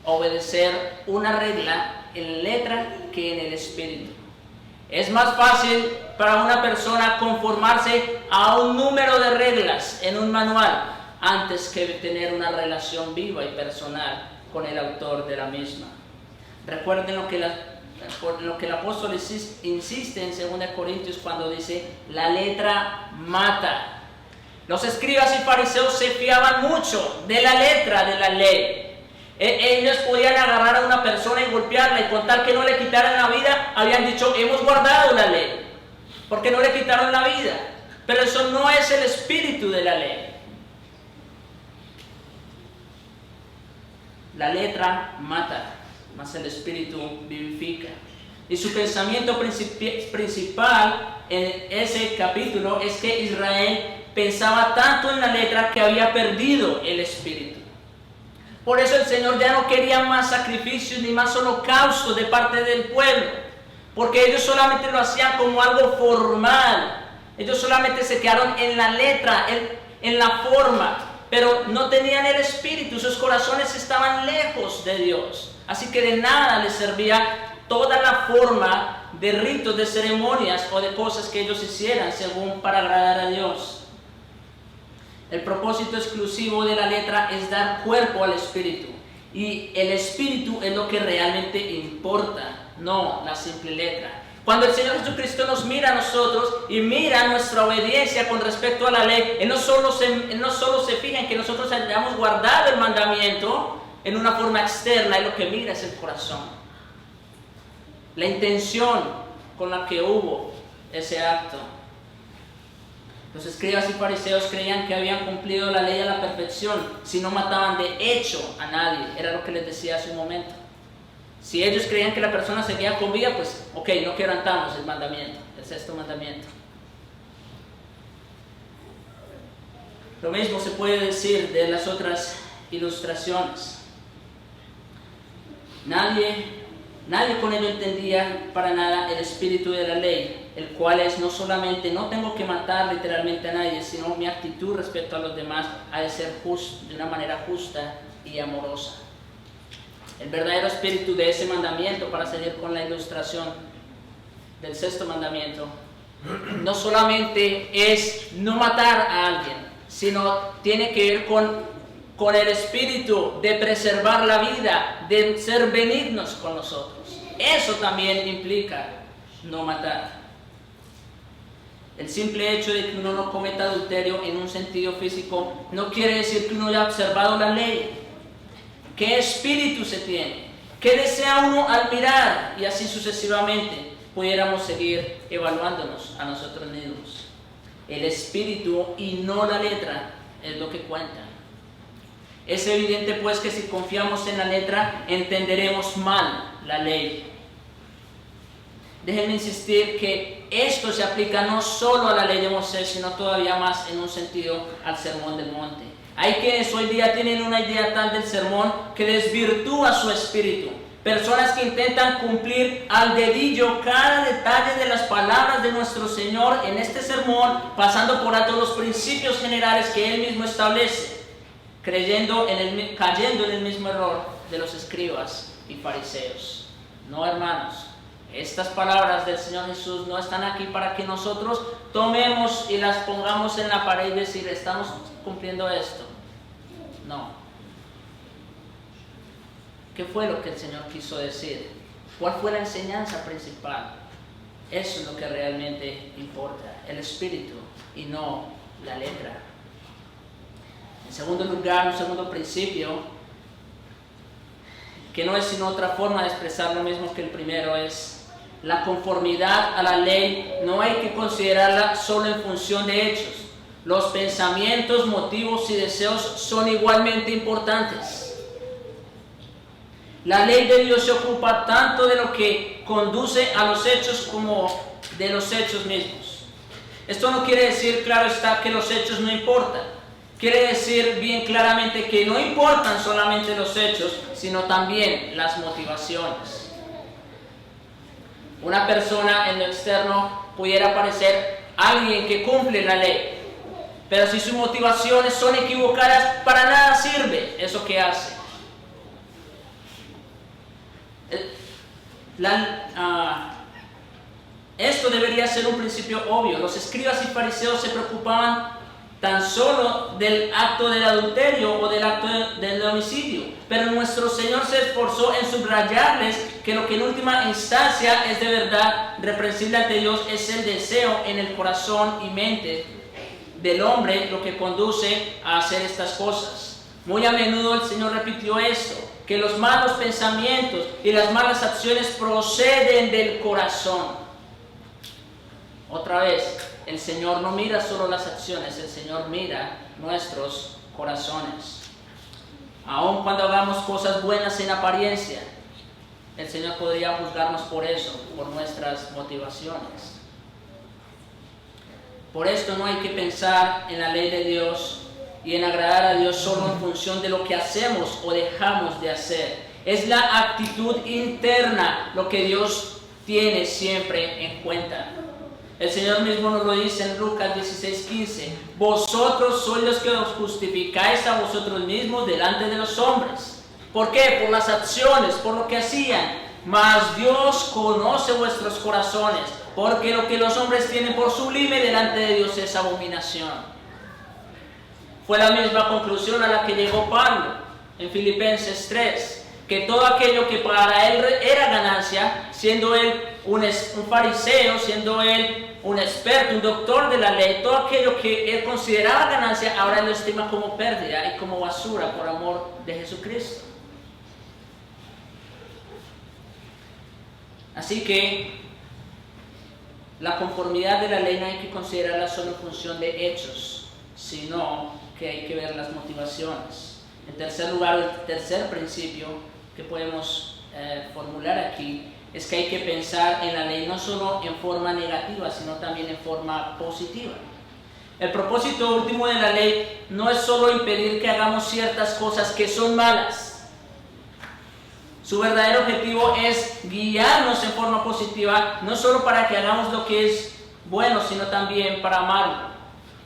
obedecer una regla en letra que en el espíritu. Es más fácil para una persona conformarse a un número de reglas en un manual antes que tener una relación viva y personal con el autor de la misma. Recuerden lo que el apóstol insiste en 2 Corintios cuando dice: la letra mata. Los escribas y fariseos se fiaban mucho de la letra de la ley. Ellos podían agarrar a una persona y golpearla y contar que no le quitaran la vida. Habían dicho: hemos guardado la ley, porque no le quitaron la vida. Pero eso no es el espíritu de la ley. La letra mata, mas el espíritu vivifica. Y su pensamiento principal en ese capítulo es que Israel pensaba tanto en la letra que había perdido el espíritu. Por eso el Señor ya no quería más sacrificios ni más holocaustos de parte del pueblo, porque ellos solamente lo hacían como algo formal. Ellos solamente se quedaron en la letra, en la forma, pero no tenían el espíritu. Sus corazones estaban lejos de Dios. Así que de nada les servía toda la forma de ritos, de ceremonias o de cosas que ellos hicieran según para agradar a Dios. El propósito exclusivo de la letra es dar cuerpo al espíritu, y el espíritu es lo que realmente importa, no la simple letra. Cuando el Señor Jesucristo nos mira a nosotros y mira nuestra obediencia con respecto a la ley, Él no solo se fija en que nosotros hayamos guardado el mandamiento en una forma externa, Él lo que mira es el corazón, la intención con la que hubo ese acto. Los escribas y fariseos creían que habían cumplido la ley a la perfección si no mataban de hecho a nadie. Era lo que les decía hace un momento. Si ellos creían que la persona seguía con vida, pues ok, no quebrantamos el mandamiento, el 6º mandamiento. Lo mismo se puede decir de las otras ilustraciones. Nadie con ello entendía para nada el espíritu de la ley, el cual es no solamente no tengo que matar literalmente a nadie, sino mi actitud respecto a los demás ha de ser de una manera justa y amorosa. El verdadero espíritu de ese mandamiento, para seguir con la ilustración del 6º mandamiento, no solamente es no matar a alguien, sino tiene que ver con el espíritu de preservar la vida, de ser benignos con nosotros. Eso también implica no matar. El simple hecho de que uno no cometa adulterio en un sentido físico no quiere decir que uno haya observado la ley. ¿Qué espíritu se tiene? ¿Qué desea uno al mirar? Y así sucesivamente pudiéramos seguir evaluándonos a nosotros mismos. El espíritu y no la letra es lo que cuenta. Es evidente pues que si confiamos en la letra entenderemos mal la ley. Déjenme insistir que esto se aplica no solo a la ley de Moisés, sino todavía más en un sentido al sermón del monte. Hay quienes hoy día tienen una idea tal del sermón que desvirtúa su espíritu. Personas que intentan cumplir al dedillo cada detalle de las palabras de nuestro Señor en este sermón, pasando por alto los principios generales que Él mismo establece, cayendo en el mismo error de los escribas y fariseos. No, hermanos. Estas palabras del Señor Jesús no están aquí para que nosotros tomemos y las pongamos en la pared y decir, estamos cumpliendo esto. No. ¿Qué fue lo que el Señor quiso decir? ¿Cuál fue la enseñanza principal? Eso es lo que realmente importa, el espíritu y no la letra. En segundo lugar, un segundo principio, que no es sino otra forma de expresar lo mismo que el primero, es la conformidad a la ley. No hay que considerarla solo en función de hechos. Los pensamientos, motivos y deseos son igualmente importantes. La ley de Dios se ocupa tanto de lo que conduce a los hechos como de los hechos mismos. Esto no quiere decir, claro está, que los hechos no importan. Quiere decir bien claramente que no importan solamente los hechos, sino también las motivaciones. Una persona en lo externo pudiera parecer alguien que cumple la ley, pero si sus motivaciones son equivocadas, para nada sirve eso que hace. Esto debería ser un principio obvio. Los escribas y fariseos se preocupaban tan solo del acto del adulterio o del acto del homicidio, pero nuestro Señor se esforzó en subrayarles que lo que en última instancia es de verdad reprensible ante Dios es el deseo en el corazón y mente del hombre lo que conduce a hacer estas cosas. Muy a menudo el Señor repitió esto, que los malos pensamientos y las malas acciones proceden del corazón. Otra vez, el Señor no mira solo las acciones, el Señor mira nuestros corazones. Aun cuando hagamos cosas buenas en apariencia, el Señor podría juzgarnos por eso, por nuestras motivaciones. Por esto no hay que pensar en la ley de Dios y en agradar a Dios solo en función de lo que hacemos o dejamos de hacer. Es la actitud interna lo que Dios tiene siempre en cuenta. El Señor mismo nos lo dice en Lucas 16:15. Vosotros sois los que os justificáis a vosotros mismos delante de los hombres. ¿Por qué? Por las acciones, por lo que hacían. Mas Dios conoce vuestros corazones, porque lo que los hombres tienen por sublime delante de Dios es abominación. Fue la misma conclusión a la que llegó Pablo en Filipenses 3. Que todo aquello que para él era ganancia, siendo él un fariseo, siendo él un experto, un doctor de la ley, todo aquello que él consideraba ganancia, ahora él lo estima como pérdida y como basura por amor de Jesucristo. Así que la conformidad de la ley no hay que considerarla solo en función de hechos, sino que hay que ver las motivaciones. En tercer lugar, el tercer principio que podemos formular aquí es que hay que pensar en la ley no solo en forma negativa, sino también en forma positiva. El propósito último de la ley no es solo impedir que hagamos ciertas cosas que son malas. Su verdadero objetivo es guiarnos en forma positiva, no solo para que hagamos lo que es bueno, sino también para amarlo.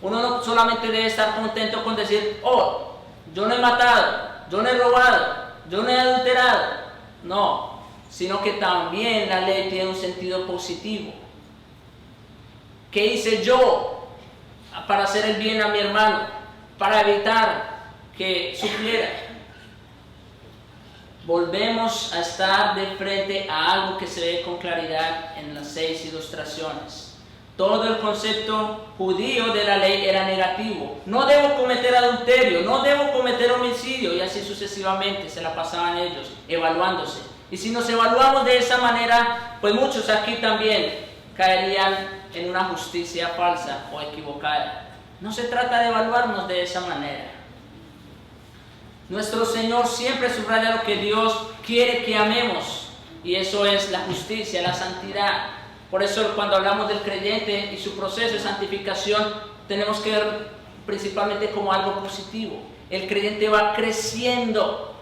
Uno no solamente debe estar contento con decir, oh, yo no he matado, yo no he robado, yo no he adulterado. No, sino que también la ley tiene un sentido positivo. ¿Qué hice yo para hacer el bien a mi hermano? Para evitar que sufriera. Volvemos a estar de frente a algo que se ve con claridad en las 6 ilustraciones. todo el concepto judío de la ley era negativo. No debo cometer adulterio, no debo cometer homicidio, y así sucesivamente se la pasaban ellos evaluándose. Y si nos evaluamos de esa manera, pues muchos aquí también caerían en una justicia falsa o equivocada. No se trata de evaluarnos de esa manera. Nuestro Señor siempre subraya lo que Dios quiere que amemos, y eso es la justicia, la santidad. Por eso cuando hablamos del creyente y su proceso de santificación, tenemos que ver principalmente como algo positivo. El creyente va creciendo.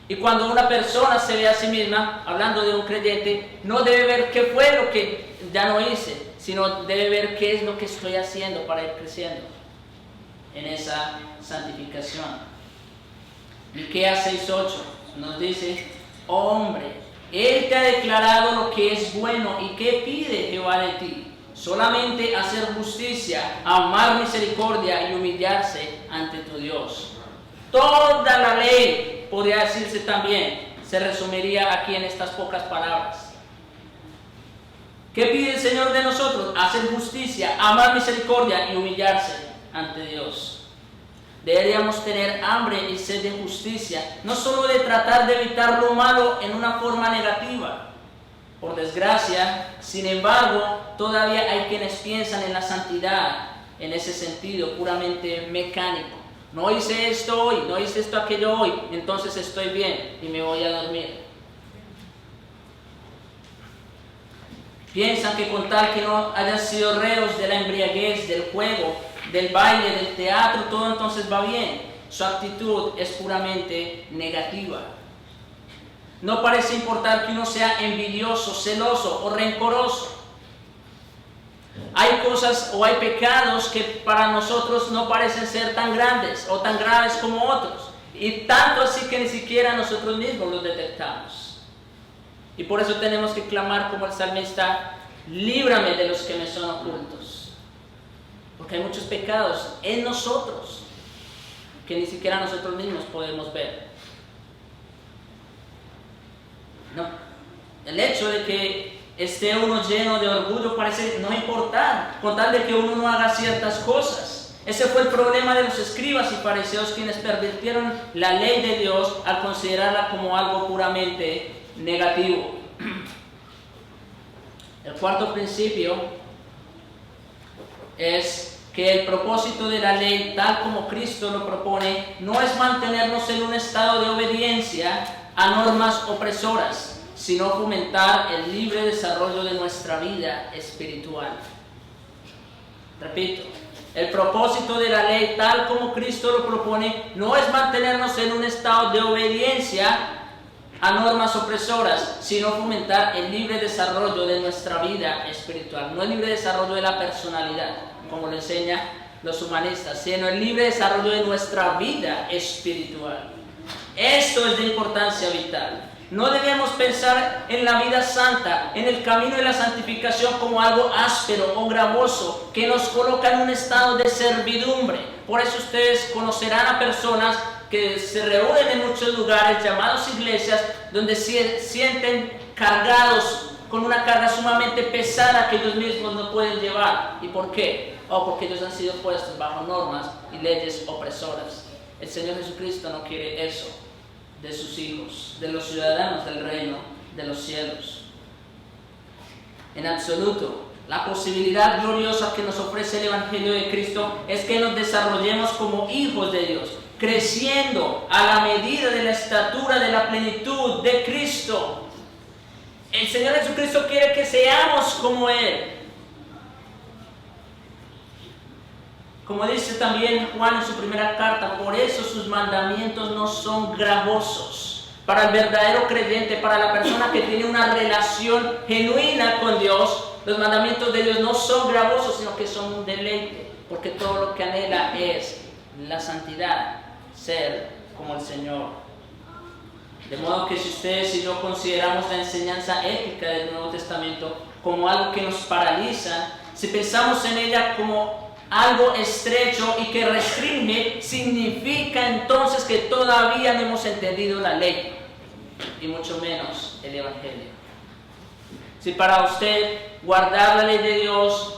Y cuando una persona se ve a sí misma, hablando de un creyente, no debe ver qué fue lo que ya no hice, sino debe ver qué es lo que estoy haciendo para ir creciendo en esa santificación. Miqueas 6:8 nos dice: oh hombre, Él te ha declarado lo que es bueno, y qué pide Jehová de ti: solamente hacer justicia, amar misericordia y humillarse ante tu Dios. Toda la ley, podría decirse también, se resumiría aquí en estas pocas palabras. ¿Qué pide el Señor de nosotros? Hacer justicia, amar misericordia y humillarse ante Dios. Deberíamos tener hambre y sed de justicia, no solo de tratar de evitar lo malo en una forma negativa. Por desgracia, sin embargo, todavía hay quienes piensan en la santidad en ese sentido puramente mecánico. No hice esto hoy, no hice esto aquello hoy, entonces estoy bien y me voy a dormir. Piensan que con tal que no hayan sido reos de la embriaguez, del juego, del baile, del teatro, todo entonces va bien. Su actitud es puramente negativa. No parece importar que uno sea envidioso, celoso o rencoroso. Hay cosas o hay pecados que para nosotros no parecen ser tan grandes o tan graves como otros. Y tanto así que ni siquiera nosotros mismos los detectamos. Y por eso tenemos que clamar como el salmista: líbrame de los que me son ocultos. Porque hay muchos pecados en nosotros que ni siquiera nosotros mismos podemos ver. No. El hecho de que esté uno lleno de orgullo parece no importar, con tal de que uno no haga ciertas cosas. Ese fue el problema de los escribas y fariseos, quienes pervirtieron la ley de Dios al considerarla como algo puramente negativo. El cuarto principio es que el propósito de la ley, tal como Cristo lo propone, no es mantenernos en un estado de obediencia a normas opresoras, sino fomentar el libre desarrollo de nuestra vida espiritual. Repito, el propósito de la ley, tal como Cristo lo propone, no es mantenernos en un estado de obediencia a normas opresoras, sino fomentar el libre desarrollo de nuestra vida espiritual. No el libre desarrollo de la personalidad, como lo enseñan los humanistas, sino el libre desarrollo de nuestra vida espiritual. Esto es de importancia vital. No debemos pensar en la vida santa, en el camino de la santificación, como algo áspero o gravoso que nos coloca en un estado de servidumbre. Por eso ustedes conocerán a personas que se reúnen en muchos lugares llamados iglesias, donde se sienten cargados con una carga sumamente pesada que ellos mismos no pueden llevar. ¿Y por qué? Porque ellos han sido puestos bajo normas y leyes opresoras. El Señor Jesucristo no quiere eso de sus hijos, de los ciudadanos del reino de los cielos. En absoluto, la posibilidad gloriosa que nos ofrece el Evangelio de Cristo es que nos desarrollemos como hijos de Dios, creciendo a la medida de la estatura de la plenitud de Cristo. El Señor Jesucristo quiere que seamos como Él. Como dice también Juan en su primera carta, por eso sus mandamientos no son gravosos. Para el verdadero creyente, para la persona que tiene una relación genuina con Dios, los mandamientos de Dios no son gravosos, sino que son un deleite, porque todo lo que anhela es la santidad, ser como el Señor. De modo que si ustedes y yo consideramos la enseñanza ética del Nuevo Testamento como algo que nos paraliza, si pensamos en ella como algo estrecho y que restringe, significa entonces que todavía no hemos entendido la ley, y mucho menos el Evangelio. Si para usted guardar la ley de Dios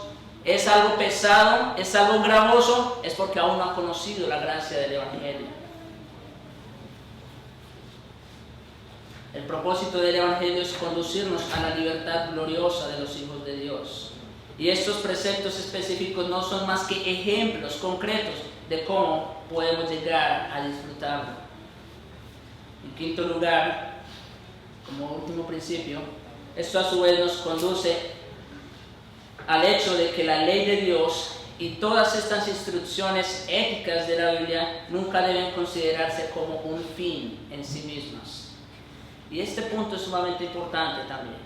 es algo pesado, es algo gravoso, es porque aún no ha conocido la gracia del Evangelio. El propósito del Evangelio es conducirnos a la libertad gloriosa de los hijos de Dios. Y estos preceptos específicos no son más que ejemplos concretos de cómo podemos llegar a disfrutarlo. En quinto lugar, como último principio, esto a su vez nos conduce al hecho de que la ley de Dios y todas estas instrucciones éticas de la Biblia nunca deben considerarse como un fin en sí mismas. Y este punto es sumamente importante también.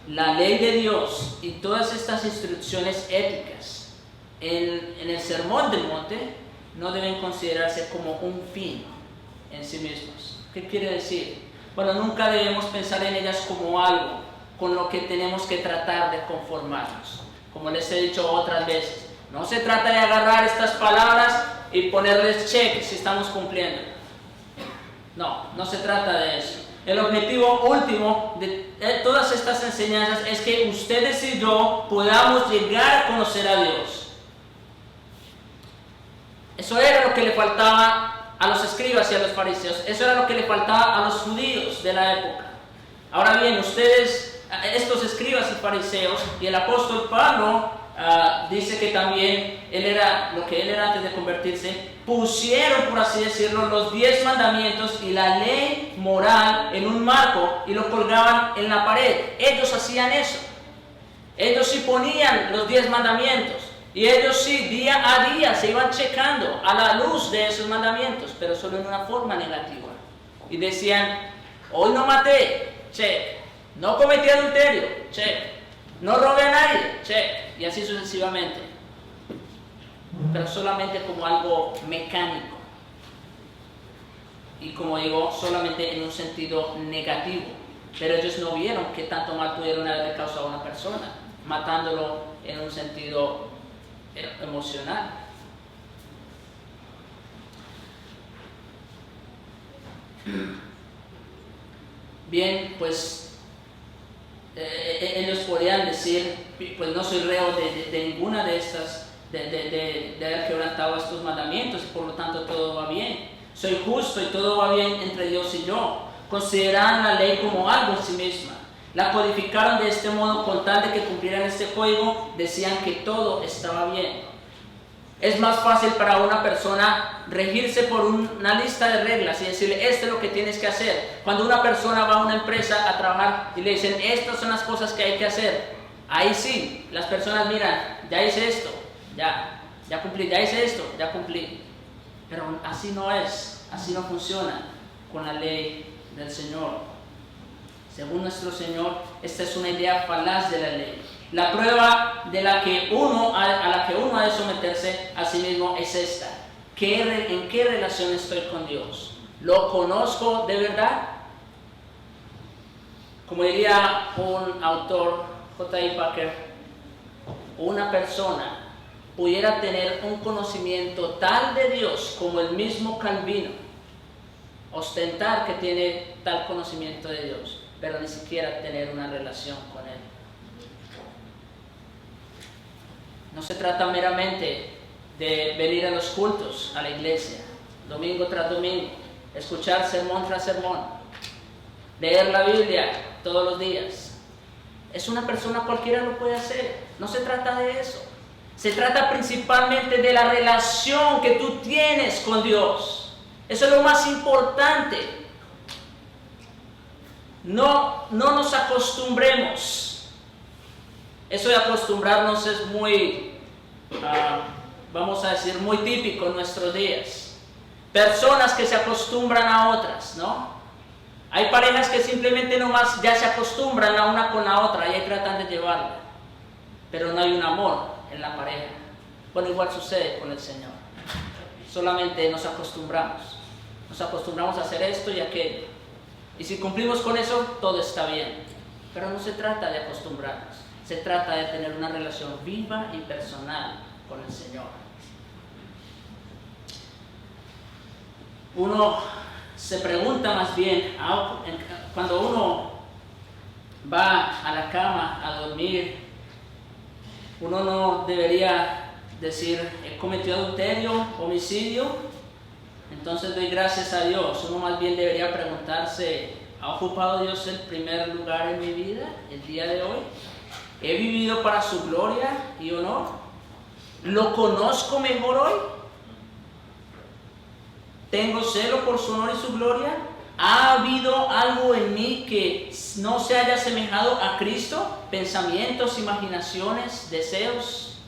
La ley de Dios y todas estas instrucciones éticas en el Sermón del Monte no deben considerarse como un fin en sí mismos. ¿Qué quiere decir? Bueno, nunca debemos pensar en ellas como algo con lo que tenemos que tratar de conformarnos. Como les he dicho otras veces, no se trata de agarrar estas palabras y ponerles check si estamos cumpliendo. No se trata de eso. El objetivo último de todas estas enseñanzas es que ustedes y yo podamos llegar a conocer a Dios. Eso era lo que le faltaba a los escribas y a los fariseos. Eso era lo que le faltaba a los judíos de la época. Ahora bien, ustedes, estos escribas y fariseos, y el apóstol Pablo dice que también lo que él era antes de convertirse, pusieron, por así decirlo, los 10 mandamientos y la ley moral en un marco y lo colgaban en la pared. Ellos hacían eso. Ellos sí ponían los 10 mandamientos y ellos sí día a día se iban checando a la luz de esos mandamientos, pero solo en una forma negativa. Y decían, hoy no maté, check. No cometí adulterio, check. No robé a nadie, check. Y así sucesivamente. Pero solamente como algo mecánico. Y como digo, solamente en un sentido negativo. Pero ellos no vieron qué tanto mal pudieron haberle causado a una persona, matándolo en un sentido emocional. Bien, pues ellos podrían decir, pues no soy reo de ninguna de estas, de haber quebrantado estos mandamientos, y por lo tanto todo va bien. Soy justo y todo va bien entre Dios y yo. Consideraban la ley como algo en sí misma. La codificaron de este modo con tal de que cumplieran este código, decían que todo estaba bien. Es más fácil para una persona regirse por una lista de reglas y decirle, esto es lo que tienes que hacer. Cuando una persona va a una empresa a trabajar y le dicen, estas son las cosas que hay que hacer, ahí sí, las personas miran, ya hice esto, ya cumplí, ya hice esto, ya cumplí. Pero así no es, así no funciona con la ley del Señor. Según nuestro Señor, esta es una idea falaz de la ley. La prueba a la que uno ha de someterse a sí mismo es esta. ¿En qué relación estoy con Dios? ¿Lo conozco de verdad? Como diría un autor, J.I. Packer, una persona pudiera tener un conocimiento tal de Dios como el mismo Calvino, ostentar que tiene tal conocimiento de Dios, pero ni siquiera tener una relación con Él. No se trata meramente de venir a los cultos, a la iglesia, domingo tras domingo, escuchar sermón tras sermón, leer la Biblia todos los días. Es una persona cualquiera lo puede hacer. No se trata de eso. Se trata principalmente de la relación que tú tienes con Dios. Eso es lo más importante. No nos acostumbremos. Eso de acostumbrarnos es muy, vamos a decir, muy típico en nuestros días. Personas que se acostumbran a otras, ¿no? Hay parejas que simplemente nomás ya se acostumbran la una con la otra y ahí tratan de llevarla. Pero no hay un amor en la pareja. Bueno, igual sucede con el Señor. Solamente nos acostumbramos. Nos acostumbramos a hacer esto y aquello. Y si cumplimos con eso, todo está bien. Pero no se trata de acostumbrarnos. Se trata de tener una relación viva y personal con el Señor. Uno se pregunta más bien, cuando uno va a la cama a dormir, Uno no debería decir, he cometido adulterio, homicidio, entonces doy gracias a Dios. Uno más bien debería preguntarse, ¿ha ocupado Dios el primer lugar en mi vida el día de hoy? ¿He vivido para su gloria y honor? ¿Lo conozco mejor hoy? ¿Tengo celo por su honor y su gloria? ¿Ha habido algo en mí que no se haya asemejado a Cristo? ¿Pensamientos, imaginaciones, deseos?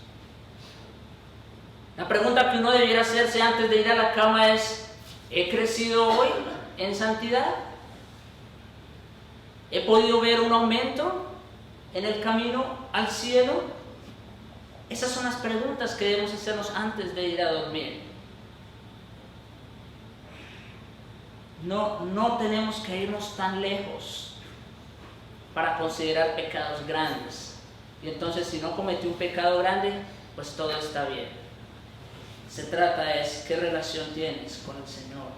La pregunta que uno debiera hacerse antes de ir a la cama es, ¿he crecido hoy en santidad? ¿He podido ver un aumento en el camino al cielo? Esas son las preguntas que debemos hacernos antes de ir a dormir. No tenemos que irnos tan lejos para considerar pecados grandes. Y entonces si no cometí un pecado grande, pues todo está bien. Se trata es qué relación tienes con el Señor.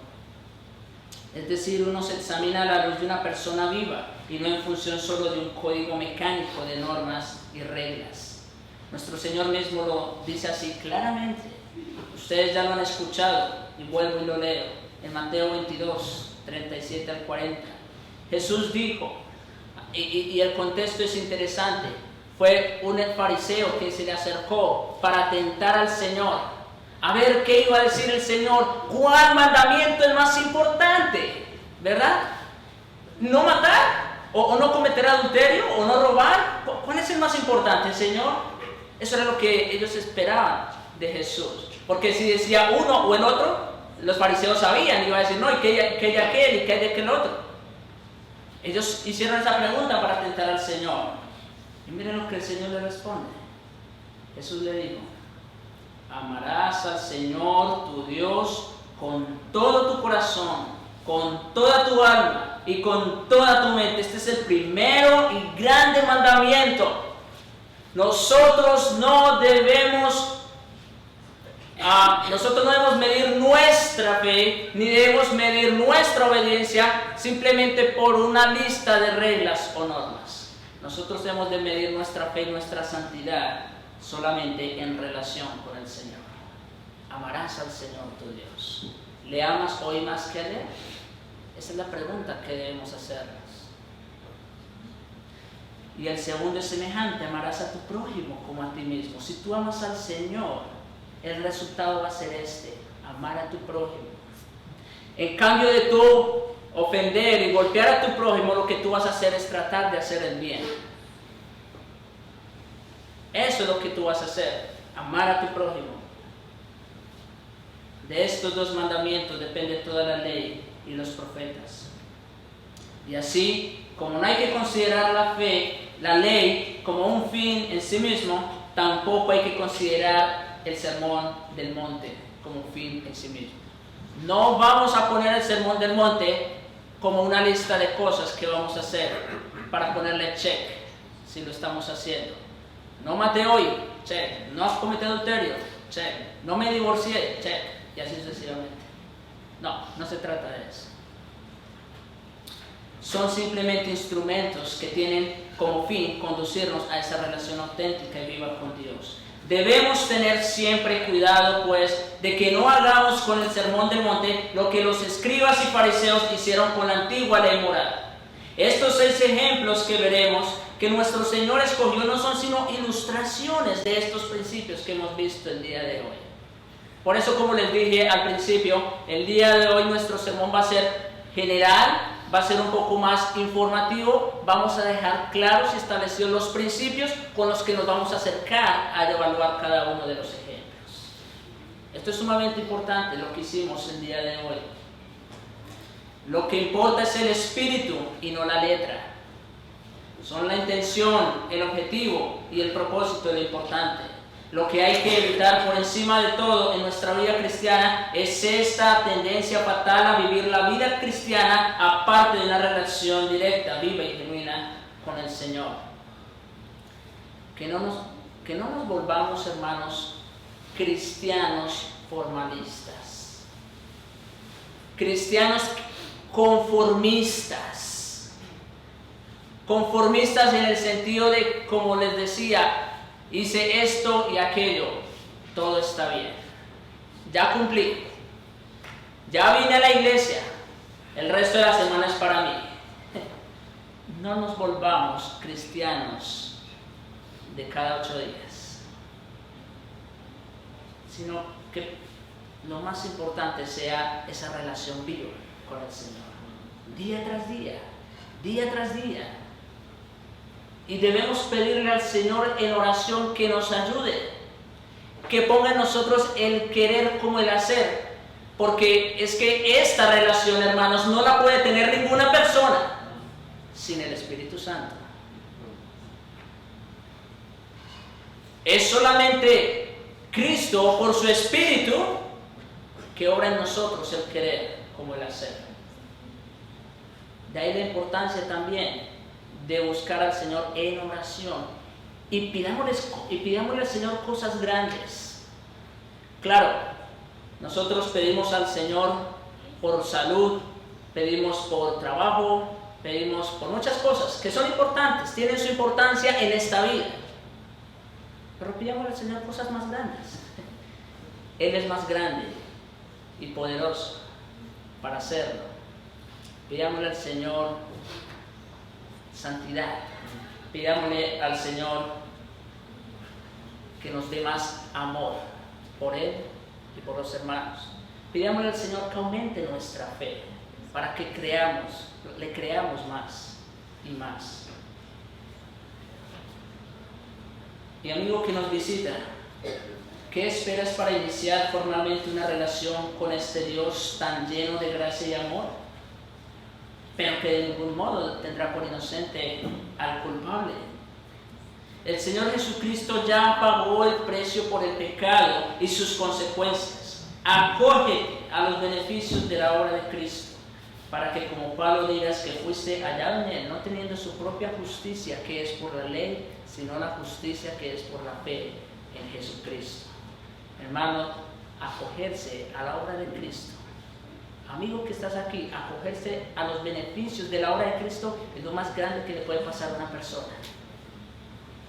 Es decir, uno se examina a la luz de una persona viva y no en función solo de un código mecánico de normas y reglas. Nuestro Señor mismo lo dice así claramente. Ustedes ya lo han escuchado y vuelvo y lo leo. En Mateo 22, 37 al 40. Jesús dijo, y el contexto es interesante, fue un fariseo que se le acercó para tentar al Señor, a ver qué iba a decir el Señor, cuál mandamiento es más importante, ¿verdad? ¿No matar? ¿O no cometer adulterio? ¿O no robar? ¿Cuál es el más importante, Señor? Eso era lo que ellos esperaban de Jesús, porque si decía uno o el otro, los fariseos sabían, iba a decir, no, y que hay de aquel, y que hay de aquel otro. Ellos hicieron esa pregunta para tentar al Señor. Y miren lo que el Señor le responde. Jesús le dijo, amarás al Señor tu Dios con todo tu corazón, con toda tu alma y con toda tu mente. Este es el primero y grande mandamiento. Nosotros no debemos medir nuestra fe, ni debemos medir nuestra obediencia simplemente por una lista de reglas o normas. Nosotros debemos de medir nuestra fe y nuestra santidad solamente en relación con el Señor. Amarás al Señor tu Dios. ¿Le amas hoy más que ayer? Esa es la pregunta que debemos hacernos. Y el segundo es semejante, amarás a tu prójimo como a ti mismo. Si tú amas al Señor, el resultado va a ser este, amar a tu prójimo. En cambio de tú ofender y golpear a tu prójimo, lo que tú vas a hacer es tratar de hacer el bien. Eso es lo que tú vas a hacer, amar a tu prójimo. De estos dos mandamientos depende toda la ley y los profetas. Y así, como no hay que considerar la fe, la ley como un fin en sí mismo, tampoco hay que considerar el sermón del monte como fin en sí mismo. No vamos a poner el sermón del monte como una lista de cosas que vamos a hacer para ponerle check si lo estamos haciendo. No maté hoy, check. No cometí adulterio, check. No me divorcié, check. Y así sucesivamente. No se trata de eso. Son simplemente instrumentos que tienen como fin conducirnos a esa relación auténtica y viva con Dios. Debemos tener siempre cuidado, pues, de que no hagamos con el sermón del monte lo que los escribas y fariseos hicieron con la antigua ley moral. Estos 6 ejemplos que veremos que nuestro Señor escogió no son sino ilustraciones de estos principios que hemos visto el día de hoy. Por eso, como les dije al principio, el día de hoy nuestro sermón va a ser general, va a ser un poco más informativo. Vamos a dejar claros y establecidos los principios con los que nos vamos a acercar a evaluar cada uno de los ejemplos. Esto es sumamente importante, lo que hicimos el día de hoy. Lo que importa es el espíritu y no la letra. Son la intención, el objetivo y el propósito lo importante. Lo que hay que evitar por encima de todo en nuestra vida cristiana es esta tendencia fatal a vivir la vida cristiana aparte de una relación directa, viva y genuina con el Señor. Que no nos volvamos, hermanos, cristianos formalistas, cristianos conformistas en el sentido de, como les decía, hice esto y aquello, todo está bien. Ya cumplí. Ya vine a la iglesia. El resto de la semana es para mí. No nos volvamos cristianos de cada 8 días, sino que lo más importante sea esa relación viva con el Señor, día tras día, día tras día. Y debemos pedirle al Señor en oración que nos ayude, que ponga en nosotros el querer como el hacer, porque es que esta relación, hermanos, no la puede tener ninguna persona sin el Espíritu Santo. Es solamente Cristo, por su Espíritu, que obra en nosotros el querer como el hacer. De ahí la importancia también de buscar al Señor en oración y pidámosle al Señor cosas grandes. Claro, nosotros pedimos al Señor por salud, pedimos por trabajo, pedimos por muchas cosas que son importantes, tienen su importancia en esta vida. Pero pidámosle al Señor cosas más grandes. Él es más grande y poderoso para hacerlo. Pidámosle al Señor santidad. Pidámosle al Señor que nos dé más amor por Él y por los hermanos. Pidámosle al Señor que aumente nuestra fe para que le creamos más y más. Y amigo que nos visita, ¿qué esperas para iniciar formalmente una relación con este Dios tan lleno de gracia y amor? Pero que de ningún modo tendrá por inocente al culpable. El Señor Jesucristo ya pagó el precio por el pecado y sus consecuencias. Acógete a los beneficios de la obra de Cristo, para que como Pablo digas que fuiste hallado en Él, no teniendo su propia justicia que es por la ley, sino la justicia que es por la fe en Jesucristo. Hermano, acogerse a la obra de Cristo. Amigo que estás aquí, acogerse a los beneficios de la obra de Cristo es lo más grande que le puede pasar a una persona.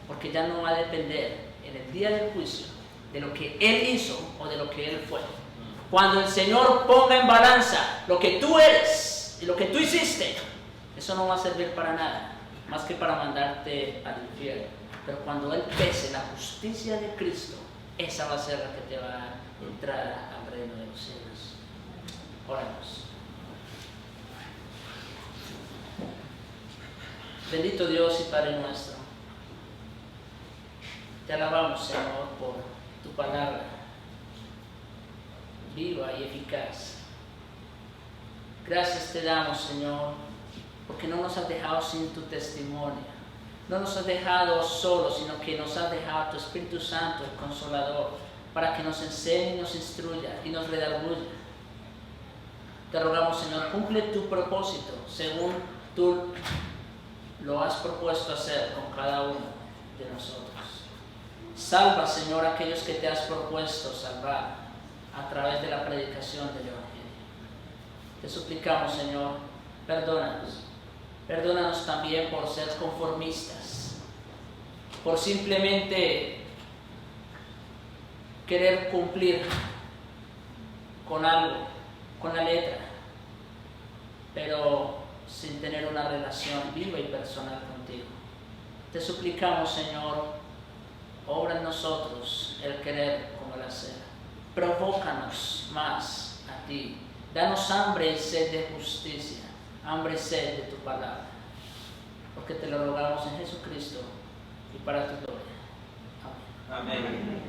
Porque ya no va a depender en el día del juicio de lo que Él hizo o de lo que Él fue. Cuando el Señor ponga en balanza lo que tú eres y lo que tú hiciste, eso no va a servir para nada, más que para mandarte al infierno. Pero cuando Él pese la justicia de Cristo, esa va a ser la que te va a dar entrada al reino de los cielos. Oramos. Bendito Dios y Padre nuestro, te alabamos, Señor, por tu palabra viva y eficaz. Gracias te damos, Señor, porque no nos has dejado sin tu testimonio. No nos has dejado solos, sino que nos has dejado tu Espíritu Santo, el Consolador, para que nos enseñe, nos instruya y nos redarguya. Te rogamos, Señor, cumple tu propósito según tú lo has propuesto hacer con cada uno de nosotros. Salva, Señor, a aquellos que te has propuesto salvar a través de la predicación del Evangelio. Te suplicamos, Señor, perdónanos. Perdónanos también por ser conformistas, por simplemente querer cumplir con algo, con la letra, pero sin tener una relación viva y personal contigo. Te suplicamos, Señor, obra en nosotros el querer como el hacer. Provócanos más a ti. Danos hambre y sed de justicia, hambre y sed de tu palabra. Porque te lo rogamos en Jesucristo y para tu gloria. Amén. Amén.